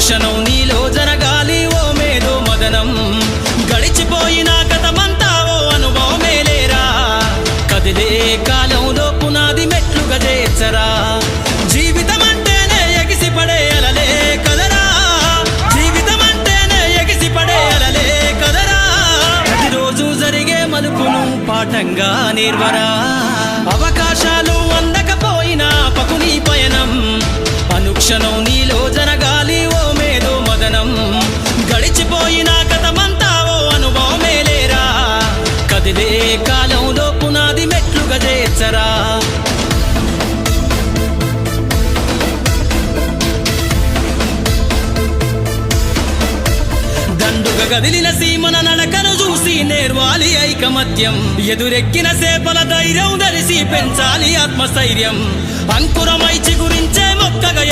అనుక్షణం నీలో జరగాలి ఓ మేధో మదనం గడిచిపోయిన గతమంతా ఓ అనుభవమేలేరా కదిలే కాలంలో పునాది మెట్లుగా చేర్చరా జీవితం అంటేనే ఎగిసిపడే అలలే కదరా జీవితం అంటేనే ఎగిసిపడే అలలే కదరా ప్రతిరోజు జరిగే మలుపును పాఠంగా నేర్వరా అవకాశాలు అందకపోయినా పకుని పయనం అనుక్షణం నీలో జరగాలి ఓ మేధో మదనం గడిచిపోయిన గతమంతా ఓ అనుభవమేలేరా కదిలే కాలంలో పునాది మెట్లుగా చేర్చరా దండుగ గదిలిన సీమన నడకను చూసి నేర్వాలి ఐకమత్యం ఎదురెక్కిన సేపల ధైర్యం ధరిసి పెంచాలి ఆత్మస్థైర్యం అంకురమై చిగురించే మొక్కగా